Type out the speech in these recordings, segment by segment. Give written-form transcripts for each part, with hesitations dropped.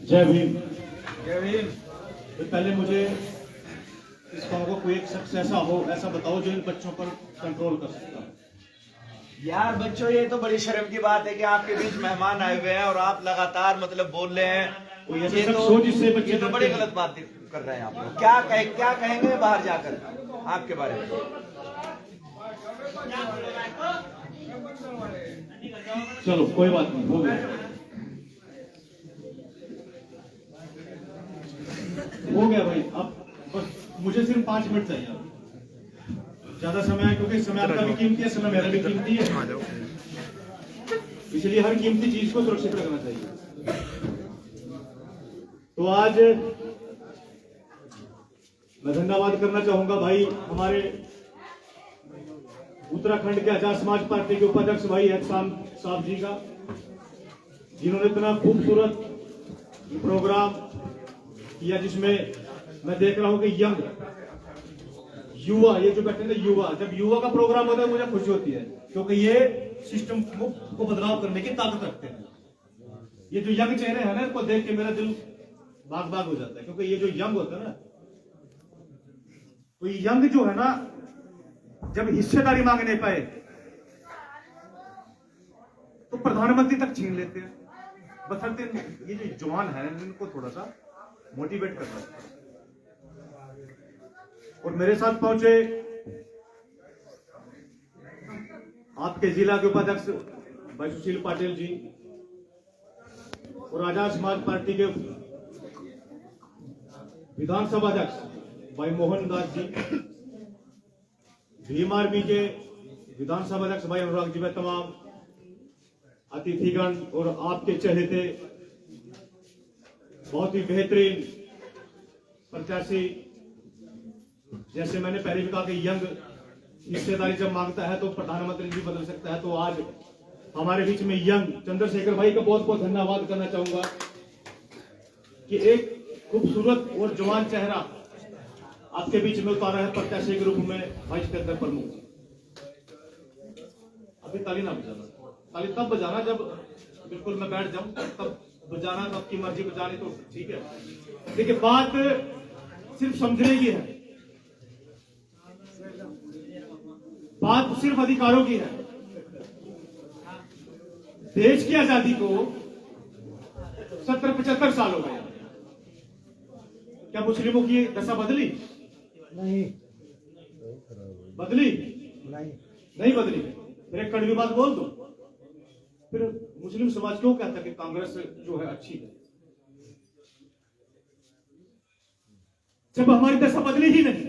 जय भीम। जय भीम। तो पहले मुझे इस गाँव का कोई एक शख्स ऐसा हो, ऐसा बताओ जो इन बच्चों पर कंट्रोल कर सकता है। यार बच्चों, ये तो बड़ी शर्म की बात है कि आपके बीच मेहमान आए हुए हैं और आप लगातार मतलब बोल रहे हैं। कोई ऐसा ये शख्स हो जिससे बच्चे ये तो बड़ी डरते हैं। गलत बात कर रहे हैं आप लोग। क्या कहेंगे बाहर जाकर आपके बारे में? चलो कोई बात नहीं, हो गया हो गया भाई। अब बस मुझे सिर्फ 5 मिनट चाहिए, ज्यादा समय है क्योंकि समय आपका भी कीमती है, समय मेरा भी कीमती है, इसलिए हर कीमती चीज को सुरक्षित रखना चाहिए। तो आज मैं धन्यवाद करना चाहूंगा भाई हमारे उत्तराखंड के आजाद समाज पार्टी के उपाध्यक्ष भाई एहसान साहब जी का, जिन्होंने इतना खूबसूरत प्रोग्राम किया जिसमें मैं देख रहा हूं कि यंग युवा, ये जो कहते हैं युवा, जब युवा का प्रोग्राम होता है मुझे खुशी होती है क्योंकि ये सिस्टम को बदलाव करने की ताकत रखते हैं। ये जो यंग चेहरे हैं ना, इनको देख के मेरा दिल बाग बाग हो जाता है क्योंकि ये जो यंग होता है ना, तो ये यंग जो है ना, जब हिस्सेदारी मांग नहीं पाए तो प्रधानमंत्री तक छीन लेते हैं। बशर्ते ये जो जवान है इनको थोड़ा सा मोटिवेट करना है। और मेरे साथ पहुंचे आपके जिला के उपाध्यक्ष भाई सुशील पाटिल जी और आजाद समाज पार्टी के विधानसभा अध्यक्ष भाई मोहन दास जी, भीम आर्मी के विधानसभा अध्यक्ष भाई अनुराग जी, में तमाम अतिथिगण और आपके चहेते बहुत ही बेहतरीन प्रत्याशी, जैसे मैंने पहले भी कहा कि यंग हिस्सेदारी जब मांगता है तो प्रधानमंत्री भी बदल सकता है। तो आज हमारे बीच में यंग चंद्रशेखर भाई का बहुत बहुत धन्यवाद करना चाहूंगा कि एक खूबसूरत और जवान चेहरा आपके बीच में उतारा है प्रत्याशी के रूप में भाई जितेंद्र प्रमुख। अभी ताली ना बजाना, ताली तब बजाना जब बिल्कुल मैं बैठ जाऊं, तब बजाना, तो आपकी मर्जी बजानी तो ठीक है। देखिए बात सिर्फ समझने की है, बात सिर्फ अधिकारों की है। देश की आजादी को 70-75 साल हो गए, क्या मुस्लिमों की दशा बदली? नहीं बदली? नहीं नहीं बदली। फिर एक कड़वी बात बोल दो, फिर मुस्लिम समाज क्यों कहता है कि कांग्रेस जो है अच्छी है, जब हमारी दशा बदली ही नहीं?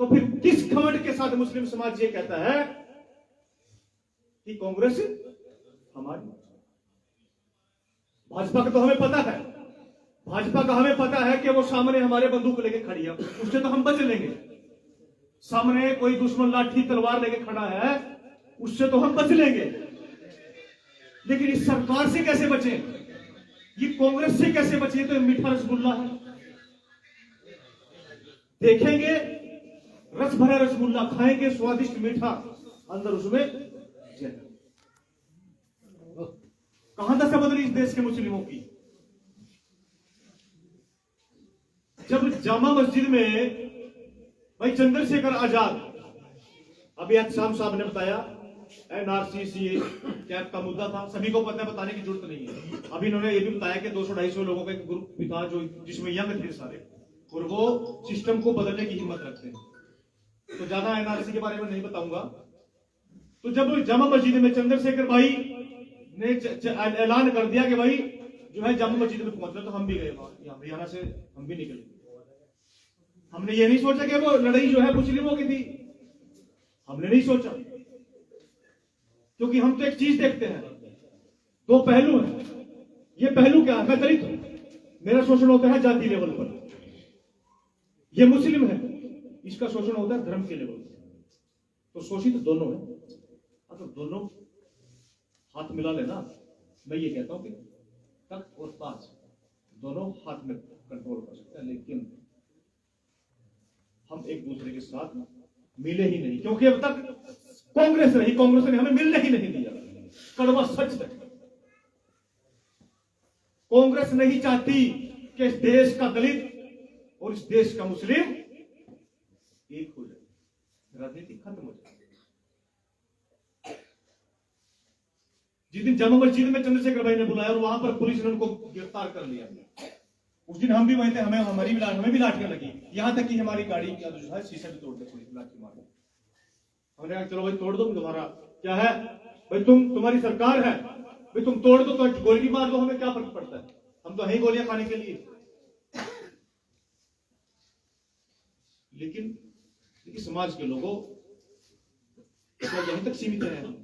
तो फिर किस घमंड के साथ मुस्लिम समाज ये कहता है कि कांग्रेस हमारी? भाजपा का तो हमें पता है, भाजपा का हमें पता है कि वो सामने हमारे बंदूक लेके खड़ी है, उससे तो हम बच लेंगे। सामने कोई दुश्मन लाठी तलवार लेके खड़ा है, उससे तो हम बच लेंगे। लेकिन इस सरकार से कैसे बचे, ये कांग्रेस से कैसे बचे? तो मीठा रसगुल्ला है, देखेंगे रस भरा रसगुल्ला, खाएंगे स्वादिष्ट मीठा, अंदर उसमें जहर। कहां दशा बदली इस देश के मुस्लिमों की? जब जामा मस्जिद में भाई चंद्रशेखर आजाद, अभी एहसान साहब ने बताया एनआरसी सीए कैब का मुद्दा था, सभी को पता है, बताने की जरूरत नहीं है। अभी इन्होंने ये भी बताया कि 200-250 लोगों का एक ग्रुप भी था जो जिसमें यंग थे सारे, और वो सिस्टम को बदलने की हिम्मत रखते हैं। तो ज्यादा एनआरसी के बारे में नहीं बताऊंगा। तो जब जामा मस्जिद में चंद्रशेखर भाई ने ऐलान कर दिया कि भाई जो है जामा मस्जिद में पहुंचना, तो हम भी गए वहां, हरियाणा से हम भी निकले। हमने ये नहीं सोचा कि वो लड़ाई जो है मुस्लिमों की थी, हमने नहीं सोचा, क्योंकि हम तो एक चीज देखते हैं, दो पहलू हैं। ये पहलू क्या है? मैं दलित हूं, मेरा शोषण होता है जाति लेवल पर, ये मुस्लिम है, इसका शोषण होता है धर्म के लेवल पर। तो शोषित दोनों है, अगर दोनों हाथ मिला लेना, मैं ये कहता हूं कि तख्त और ताज दोनों हाथ में कंट्रोल कर सकते हैं, लेकिन हम एक दूसरे के साथ मिले ही नहीं, क्योंकि अब तक कांग्रेस रही, कांग्रेस ने हमें मिलने ही नहीं दिया। कड़वा सच है। कांग्रेस नहीं चाहती कि इस देश का दलित और इस देश का मुस्लिम एक हो जाए, राजनीति खत्म हो जाए। जिस दिन जामा मस्जिद में चंद्रशेखर भाई ने बुलाया और वहां पर पुलिस ने उनको गिरफ्तार कर लिया, उस दिन हम भी वहीं थे, हमें भी लाठियां लगी, यहां तक कि हमारी गाड़ी का जो है शीशे भी तोड़ दे, पुलिस लाठी मार। हमने कहा चलो भाई तोड़ दो, तुम्हारा क्या है भाई, तुम्हारी सरकार है भाई, तुम तोड़ दो तो गोली मार दो, हमें क्या फर्क पड़ता है, हम तो है गोलियां खाने के लिए। लेकिन समाज के लोगों यहीं तक सीमित है,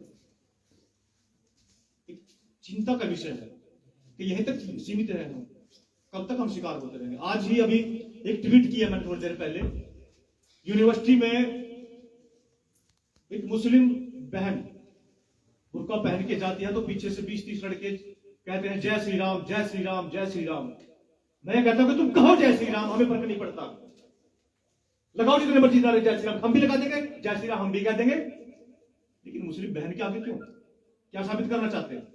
चिंता का विषय है कि यहीं तक सीमित है, हम कब तक हम शिकार होते रहेंगे। आज ही अभी एक ट्वीट किया मैंने थोड़ी देर पहले, यूनिवर्सिटी में एक मुस्लिम बहन बुर्का पहन के जाती है तो पीछे से 20-30 लड़के कहते हैं जय श्री राम जय श्री राम जय श्री राम। मैं कहता हूं कि तुम कहो जय श्री राम, हमें फर्क नहीं पड़ता, लगाओ जितने मर्जी नारे जय श्री राम, हम भी लगा देंगे जय श्री राम, हम भी कह देंगे। लेकिन मुस्लिम बहन के आगे क्यों, क्या साबित करना चाहते हैं,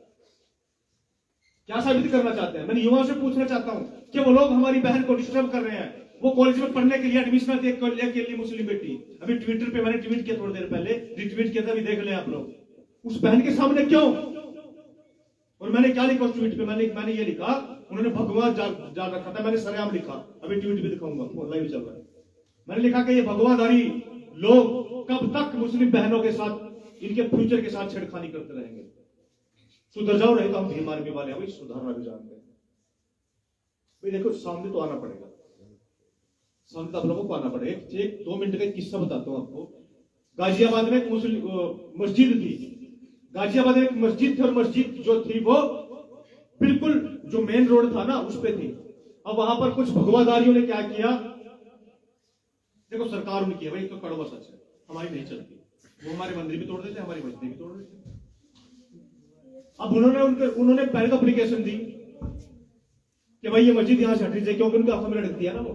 क्या साबित करना चाहते हैं? मैंने युवाओं से पूछना चाहता हूं कि वो लोग हमारी बहन को डिस्टर्ब कर रहे हैं, वो कॉलेज में पढ़ने के लिए एडमिशन के लिए मुस्लिम बेटी, अभी ट्विटर पे मैंने ट्वीट किया थोड़ी देर पहले, रिट्वीट किया था, अभी देख ले आप लोग, उस बहन के सामने क्यों? और मैंने क्या लिखा उस ट्वीट पे, मैंने ये लिखा, उन्होंने भगवा जाल रखा था, मैंने सरेआम लिखा, अभी ट्वीट भी दिखाऊंगा, लाइव चल रहा है। मैंने लिखा कि ये भगवाधारी लोग कब तक मुस्लिम बहनों के साथ, इनके फ्यूचर के साथ छेड़खानी करते रहेंगे? सुधर जाओ, नहीं तो हम भी मारने वाले हैं भाई, सुधारना भी जानते हैं भाई। देखो सामने तो आना पड़ेगा, सामने तो आप लोगों को आना पड़ेगा। एक 2 मिनट का एक किस्सा बताता हूं आपको। गाजियाबाद में एक मुस्लिम मस्जिद थी, गाजियाबाद में एक मस्जिद थी, और मस्जिद जो थी वो बिल्कुल जो मेन रोड था ना उस पे थी। अब वहां पर कुछ भगवाधारियों ने क्या किया, देखो सरकार उनकी है भाई, तो कड़वा सच है, हमारी नहीं चलती, वो हमारे मंदिर भी तोड़ देते, हमारी मस्जिद भी तोड़ देते। अब उन्होंने पहले तो एप्लीकेशन दी कि भाई ये मस्जिद यहां से हटनी चाहिए, क्योंकि उनकी आंखों में लटक दिया ना, वो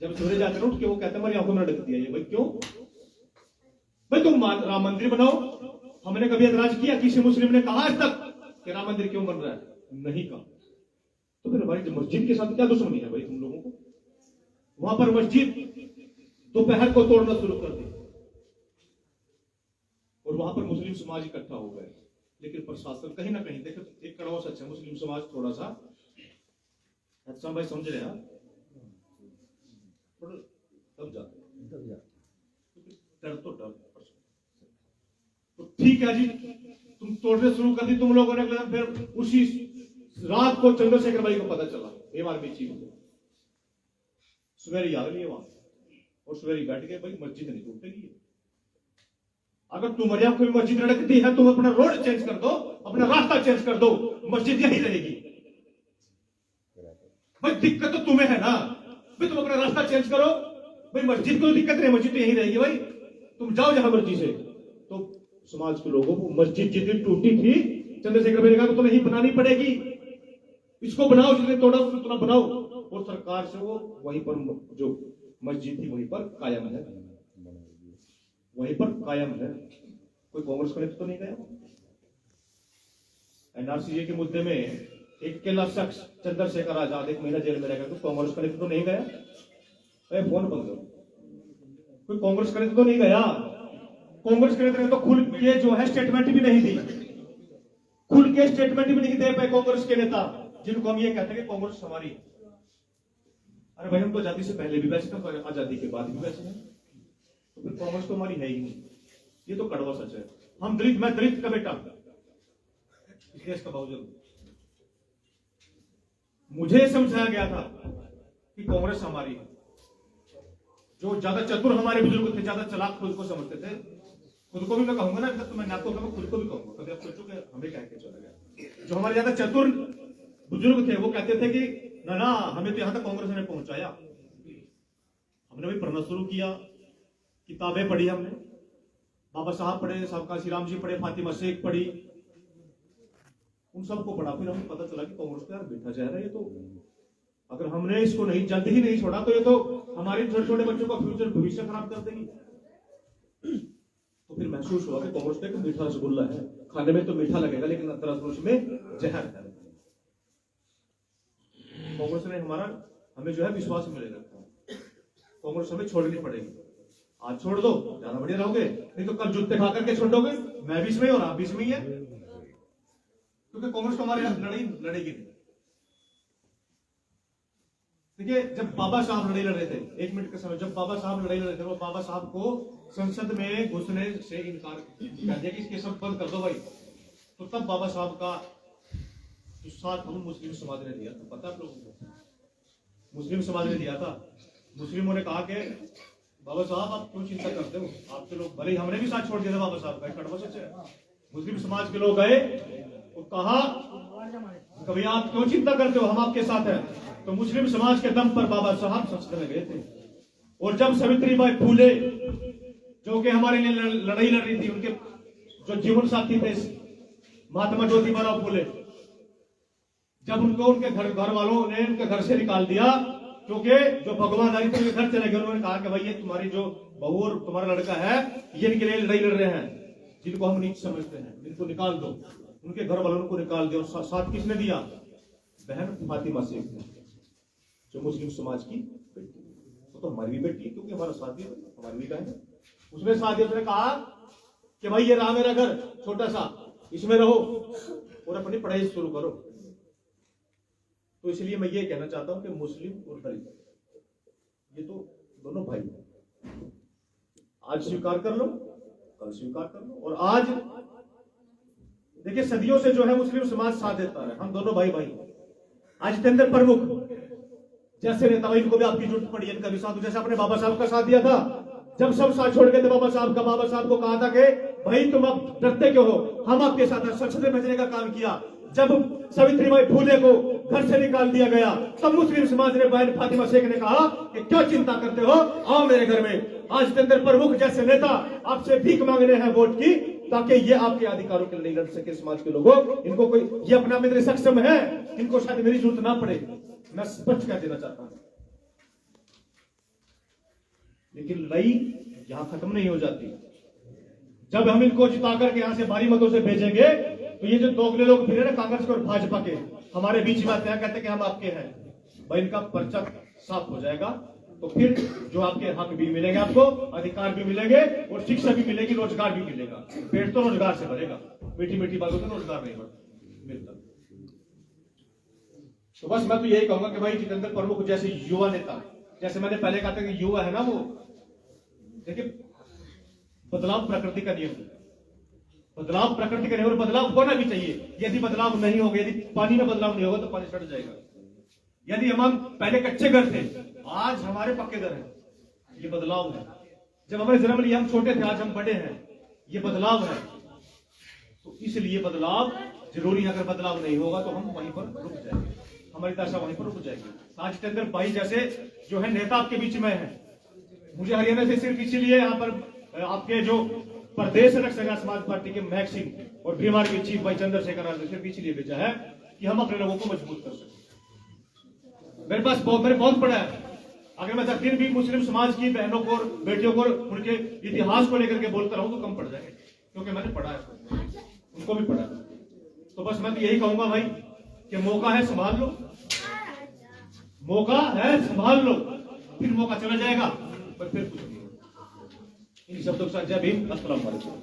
जब सूर्य जाते ना उठ के वो कहते हैं हमारी आंखों में लटक दिया ये, भाई क्यों भाई, तुम राम मंदिर बनाओ, हमने कभी एतराज किया? किसी मुस्लिम ने कहा आज तक कि राम मंदिर क्यों बन रहा है? नहीं कहा। तो फिर हमारी मस्जिद के साथ क्या दुश्मनी है भाई तुम लोगों को? वहां पर मस्जिद दोपहर को तोड़ना शुरू कर दी और वहां पर मुस्लिम समाज इकट्ठा हो गए। लेकिन प्रशासन कहीं ना कहीं, देखो एक कड़वा सच है, मुस्लिम समाज थोड़ा सा, अच्छा भाई समझ रहे हैं, थोड़ा दब जाते, डर तो डर, तो ठीक है जी, तुम तोड़ने शुरू कर दी तुम लोगों ने, फिर उसी रात को चंद्रशेखर भाई को पता चला एमआरपी चीफ को, सवेरे आ गई वहां, और सवेरे बैठ गए भाई मस्जिद नहीं टूटेगी। अगर तुम्हारी कोई मस्जिद लड़कती है, तुम अपना रोड चेंज कर दो, अपना रास्ता चेंज कर दो, मस्जिद यही रहेगी। भाई दिक्कत तो तुम्हें है ना भाई, तुम अपना रास्ता चेंज करो भाई, मस्जिद को दिक्कत नहीं, मस्जिद तो यही रहेगी भाई, तुम जाओ जहां मर्जी से। तो समाज के लोगों को मस्जिद जितनी टूटी थी, चंद्रशेखर भाई ने कहा तो नहीं बनानी पड़ेगी, इसको बनाओ, जितने तोड़ा उतना बनाओ, और सरकार से वो वहीं पर जो मस्जिद थी वहीं पर कायम है, वहीं पर कायम है। कोई कांग्रेस का नेता तो नहीं गया। एनआरसी के मुद्दे में एक अकेला शख्स चंद्रशेखर आजाद 1 महीना जेल में रहेगा, तो कांग्रेस का नेता तो नहीं गया। फोन बंद करो, कोई कांग्रेस का नेता तो नहीं गया। कांग्रेस के नेता ने तो खुल के जो है स्टेटमेंट भी नहीं दी, खुल के स्टेटमेंट भी नहीं दे पाए कांग्रेस के नेता, जिनको हम ये कहते हैं कि कांग्रेस हमारी। अरे भाई हम तो आजादी से पहले भी वैसे थे, आजादी के बाद भी वैसे हैं, तो फिर कांग्रेस तो हमारी है ही नहीं। ये तो कड़वा सच है। हम दलित, मैं दलित का बेटा, इस देश का बावजूद मुझे समझाया गया था कि कांग्रेस हमारी है। जो ज्यादा चतुर हमारे बुजुर्ग थे, ज्यादा चालाक खुद को समझते थे, खुद को भी मैं कहूंगा ना, तो मैं आपको कहूंगा, खुद को भी कहूंगा, कभी आप सोचो कि हमें कह के चला गया। जो हमारे ज्यादा चतुर बुजुर्ग थे वो कहते थे कि ना हमें तो यहां तक कांग्रेस ने पहुंचाया। हमने भी पढ़ना शुरू किया, किताबें पढ़ी हमने, बाबा साहब पढ़े, साहब काशी राम जी पढ़े, फातिमा शेख पढ़ी, उन सबको पढ़ा, फिर हमें पता चला कि कांग्रेस का यार बेटा जहर है ये तो। अगर हमने इसको नहीं जल्दी ही नहीं छोड़ा तो ये तो हमारे छोटे छोटे बच्चों का फ्यूचर, भविष्य खराब कर देगी। तो फिर महसूस हुआ कि कांग्रेस का एक मीठा रसगुल्ला है, खाने में तो मीठा लगेगा लेकिन दरअसल उसमें जहर है। कांग्रेस ने हमें जो है विश्वास में ले रखा है। कांग्रेस हमें छोड़नी पड़ेगी। आज छोड़ दो, ज्यादा बढ़िया रहोगे, नहीं तो कल जूते खा करके छोड़ोगे, मैं भी इसमें और आप भी इसमें ही है, क्योंकि कांग्रेस तो हमारे लड़ाई लड़ेगी नहीं। देखिए, जब बाबा साहब लड़ाई लड़ रहे थे, 1 मिनट का समय, जब बाबा साहब लड़ाई लड़ रहे थे, वो बाबा साहब को संसद में घुसने से इनकार कर दिया कि इसके सब बंद कर दो भाई। तो तब बाबा साहब का जो साथ हम मुस्लिम समाज ने दिया था, पता है आप लोगों को, मुस्लिम समाज ने दिया था। मुस्लिमों ने कहा कि बाबा साहब आप क्यों चिंता करते हो, आपके लोग, भले ही हमने भी साथ छोड़ दिया था बाबा साहब का, कड़वा सच है। मुस्लिम समाज के लोग गए और कहा कभी आप क्यों चिंता करते हो, हम आपके साथ हैं। तो मुस्लिम समाज के दम पर बाबा साहब संसद में गए थे। और जब सावित्रीबाई फूले, जो कि हमारे लिए लड़ाई लड़ रही थी, उनके जो जीवन साथी थे महात्मा ज्योतिबा फूले, जब उनको उनके घर वालों ने उनके घर से निकाल दिया, क्योंकि जो भगवान आदि थे घर चले गए, उन्होंने कहा कि भाई ये तुम्हारी जो बहू और तुम्हारा लड़का है, ये इनके लिए लड़ाई लड़ रहे हैं, जिनको हम नीच समझते हैं, इनको निकाल दो। उनके घर वालों को निकाल दिया। और साथ किसने दिया? बहन फातिमा शेख ने, जो मुस्लिम समाज की बेटी, वो तो हमारी भी बेटी है, क्योंकि हमारा साथ भी हमारी भी बहन है। उसमें साथ ही उसने कहा कि भाई ये रहा मेरा घर छोटा सा, इसमें रहो और अपनी पढ़ाई शुरू करो। तो इसलिए मैं ये कहना चाहता हूं कि मुस्लिम और दलित ये तो दोनों भाई हैं। आज स्वीकार कर लो, कल स्वीकार कर लो। और आज देखिए, सदियों से जो है मुस्लिम समाज साथ देता है, हम दोनों भाई भाई। आज इसके अंदर प्रमुख जैसे नेता, इनको भी आपकी जरूरत पड़ी, इनका भी साथ, जैसे अपने बाबा साहब का साथ दिया था। जब सब साथ छोड़ गए थे बाबा साहब का, बाबा साहब को कहा था कि भाई तुम अब डरते क्यों हो, हम आपके साथ हैं। संसद में भेजने का काम किया। जब सावित्रीबाई फूले को घर से निकाल दिया गया, तब मुस्लिम समाज ने बहन फातिमा शेख ने कहा कि क्यों चिंता करते हो, आओ मेरे घर में। आज के अंदर प्रमुख जैसे नेता आपसे भीख मांगने हैं वोट की, ताकि ये आपके अधिकारों के लिए नहीं लड़ सके। समाज के लोगों, इनको कोई ये अपना मित्र सक्षम है, इनको शायद मेरी जरूरत ना पड़े, मैं स्पष्ट कह देना चाहता हूं। लेकिन लड़ाई यहां खत्म नहीं हो जाती। जब हम इनको जिता करके यहां से भारी मतों से भेजेंगे, तो ये जो दोगले लोग फिर ना कांग्रेस और भाजपा के हमारे बीच में आते हैं, कहते हैं कि हम आपके हैं, भाई इनका पर्चा साफ हो जाएगा। तो फिर जो आपके हक भी मिलेंगे, आपको अधिकार भी मिलेंगे, और शिक्षा भी मिलेगी, रोजगार भी मिलेगा। पेट तो रोजगार से भरेगा, मीठी मीठी बातों से रोजगार नहीं मिलता। तो बस मैं तो यही कहूंगा कि भाई जितेंद्र प्रमुख जैसे युवा नेता, जैसे मैंने पहले कहा था कि युवा है ना, वो देखिए बदलाव प्रकृति का नियम है, बदलाव प्रकृति का नियम, और बदलाव होना भी चाहिए। यदि बदलाव नहीं होगा, यदि पानी में बदलाव नहीं होगा तो पानी सड़ जाएगा। यदि हम पहले कच्चे घर थे, आज हमारे पक्के घर हैं, ये बदलाव है। जब हमें जन्म लिया हम छोटे थे, आज हम बड़े हैं, ये बदलाव है। तो इसलिए बदलाव जरूरी है। अगर बदलाव नहीं होगा तो हम वहीं पर रुक जाएंगे, हमारी दशा वहीं पर रुक जाएगी। आज के अंदर भाई जैसे जो है नेता आपके बीच में है, मुझे हरियाणा से सिर्फ इसीलिए यहाँ पर आपके जो प्रदेश अध्यक्ष समाज पार्टी के महक सिंह और बीमार के चीफ भाई चंद्रशेखर आजाद सिर्फ इसलिए भेजा है कि हम अपने लोगों को मजबूत कर सकें। मेरे पास बहुत बड़ा है। अगर मैं दक्षिण भी मुस्लिम समाज की बहनों को और बेटियों को उनके इतिहास को लेकर के बोलता रहूं तो कम पड़ जाएंगे, क्योंकि मैंने पढ़ा है, उनको भी पढ़ा है। तो बस मैं तो यही कहूंगा भाई कि मौका है संभाल लो, मौका है संभाल लो, फिर मौका चला जाएगा पर फिर कुछ नहीं होगा। इन शब्दों के साथ जय भीम, अस्सलाम वालेकुम।